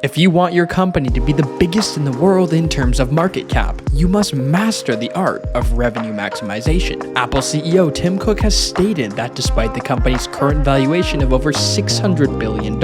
If you want your company to be the biggest in the world in terms of market cap, you must master the art of revenue maximization. Apple CEO Tim Cook has stated that despite the company's current valuation of over $600 billion,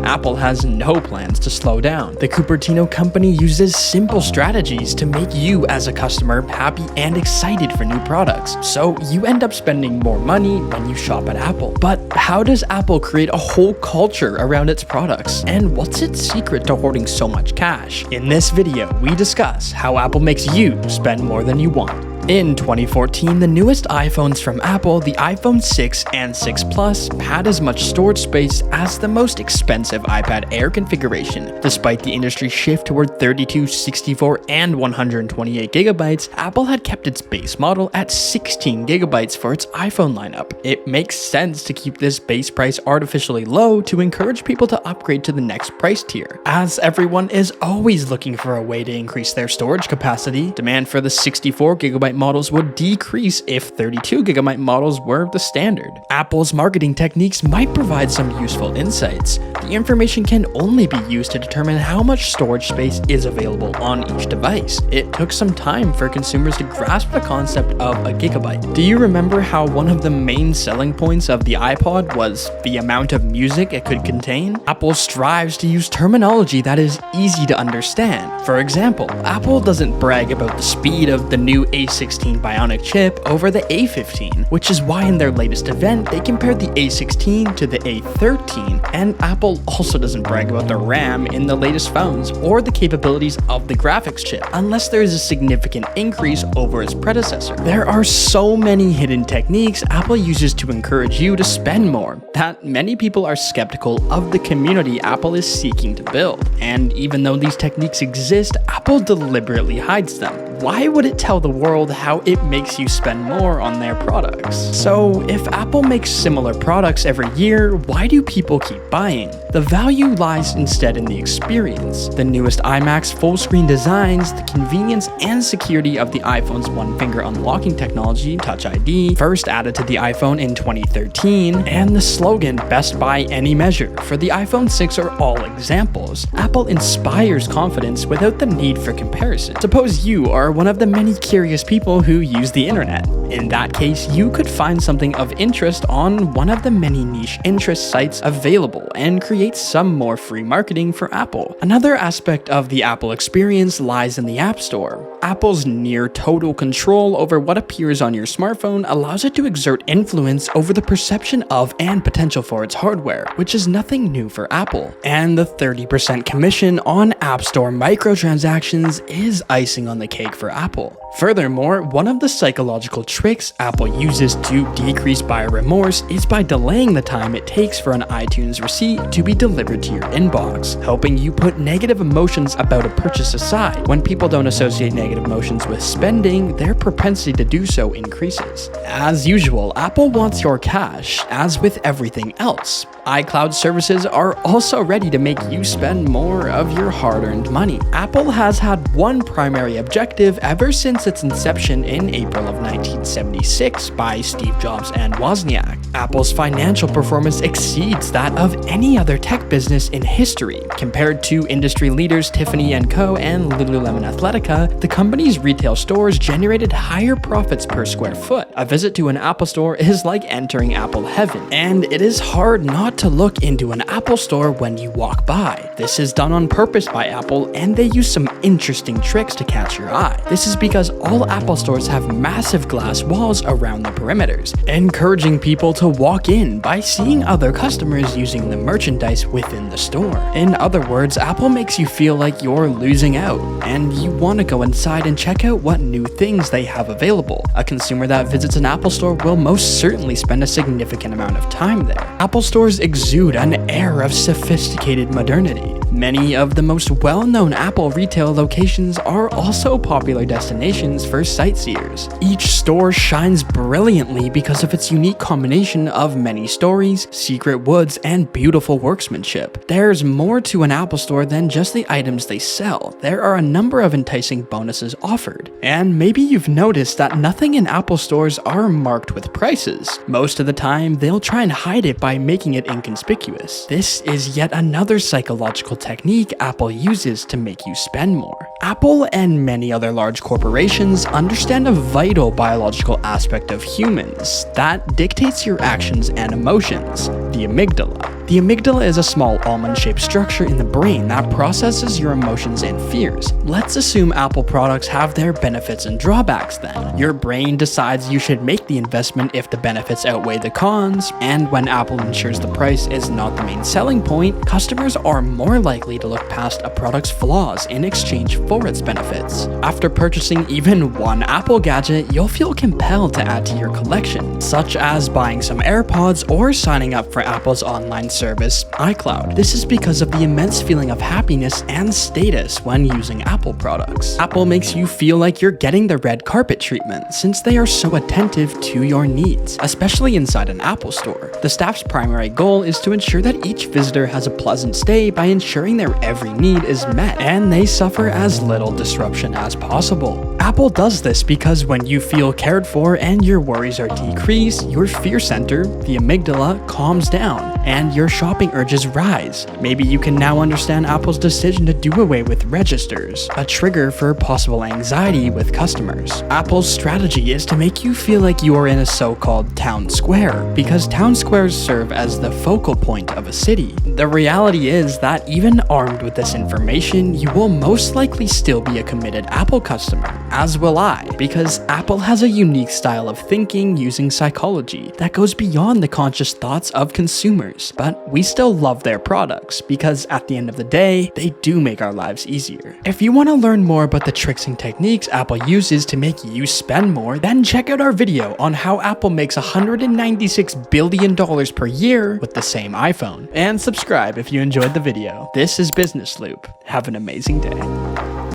Apple has no plans to slow down. The Cupertino company uses simple strategies to make you as a customer happy and excited for new products, so you end up spending more money when you shop at Apple. But how does Apple create a whole culture around its products? And what's its secret to hoarding so much cash? In this video, we discuss how Apple makes you spend more than you want. In 2014, the newest iPhones from Apple, the iPhone 6 and 6 Plus, had as much storage space as the most expensive iPad Air configuration. Despite the industry shift toward 32, 64, and 128 gigabytes, Apple had kept its base model at 16 gigabytes for its iPhone lineup. It makes sense to keep this base price artificially low to encourage people to upgrade to the next price tier. As everyone is always looking for a way to increase their storage capacity, demand for the 64 gigabyte models would decrease if 32 gigabyte models were the standard. Apple's marketing techniques might provide some useful insights. The information can only be used to determine how much storage space is available on each device. It took some time for consumers to grasp the concept of a gigabyte. Do you remember how one of the main selling points of the iPod was the amount of music it could contain? Apple strives to use terminology that is easy to understand. For example, Apple doesn't brag about the speed of the new A16 Bionic chip over the A15, which is why in their latest event they compared the A16 to the A13, and Apple also doesn't brag about the RAM in the latest phones or the capabilities of the graphics chip unless there is a significant increase over its predecessor. There are so many hidden techniques Apple uses to encourage you to spend more that many people are skeptical of the community Apple is seeking to build. And even though these techniques exist, Apple deliberately hides them. Why would it tell the world how it makes you spend more on their products? So, if Apple makes similar products every year, why do people keep buying? The value lies instead in the experience. The newest iMac's full-screen designs, the convenience and security of the iPhone's one-finger unlocking technology, Touch ID, first added to the iPhone in 2013, and the slogan, "Best by any measure," for the iPhone 6 are all examples. Apple inspires confidence without the need for comparison. Suppose you are one of the many curious people who use the internet. In that case, you could find something of interest on one of the many niche interest sites available and create some more free marketing for Apple. Another aspect of the Apple experience lies in the App Store. Apple's near total control over what appears on your smartphone allows it to exert influence over the perception of and potential for its hardware, which is nothing new for Apple. And the 30% commission on App Store microtransactions is icing on the cake for Apple. Furthermore, one of the psychological tricks Apple uses to decrease buyer remorse is by delaying the time it takes for an iTunes receipt to be delivered to your inbox, helping you put negative emotions about a purchase aside. When people don't associate negative emotions with spending, their propensity to do so increases. As usual, Apple wants your cash, as with everything else. iCloud services are also ready to make you spend more of your hard-earned money. Apple has had one primary objective ever since its inception in April of 1976 by Steve Jobs and Wozniak. Apple's financial performance exceeds that of any other tech business in history. Compared to industry leaders Tiffany & Co. and Lululemon Athletica, the company's retail stores generated higher profits per square foot. A visit to an Apple store is like entering Apple heaven, and it is hard not to look into an Apple store when you walk by. This is done on purpose by Apple, and they use some interesting tricks to catch your eye. This is because all Apple stores have massive glass walls around the perimeters, encouraging people to walk in by seeing other customers using the merchandise within the store. In other words, Apple makes you feel like you're losing out, and you want to go inside and check out what new things they have available. A consumer that visits an Apple store will most certainly spend a significant amount of time there. Apple stores exude an air of sophisticated modernity. Many of the most well-known Apple retail locations are also popular destinations for sightseers. Each store shines brilliantly because of its unique combination of many stories, secret woods, and beautiful workmanship. There's more to an Apple store than just the items they sell. There are a number of enticing bonuses offered. And maybe you've noticed that nothing in Apple stores are marked with prices. Most of the time, they'll try and hide it by making it inconspicuous. This is yet another psychological technique Apple uses to make you spend more. Apple and many other large corporations understand a vital biological aspect of humans that dictates your actions and emotions: the amygdala. The amygdala is a small almond-shaped structure in the brain that processes your emotions and fears. Let's assume Apple products have their benefits and drawbacks then. Your brain decides you should make the investment if the benefits outweigh the cons, and when Apple ensures the price is not the main selling point, customers are more likely to look past a product's flaws in exchange for its benefits. After purchasing even one Apple gadget, you'll feel compelled to add to your collection, such as buying some AirPods or signing up for Apple's online service, iCloud. This is because of the immense feeling of happiness and status when using Apple products. Apple makes you feel like you're getting the red carpet treatment since they are so attentive to your needs, especially inside an Apple store. The staff's primary goal is to ensure that each visitor has a pleasant stay by ensuring their every need is met and they suffer as little disruption as possible. Apple does this because when you feel cared for and your worries are decreased, your fear center, the amygdala, calms down and your shopping urges rise. Maybe you can now understand Apple's decision to do away with registers, a trigger for possible anxiety with customers. Apple's strategy is to make you feel like you are in a so-called town square, because town squares serve as the focal point of a city. The reality is that even armed with this information, you will most likely still be a committed Apple customer, as will I, because Apple has a unique style of thinking using psychology that goes beyond the conscious thoughts of consumers, but we still love their products because at the end of the day, they do make our lives easier. If you want to learn more about the tricks and techniques Apple uses to make you spend more, then check out our video on how Apple makes $196 billion per year with the same iPhone. And subscribe if you enjoyed the video. This is Business Loop. Have an amazing day.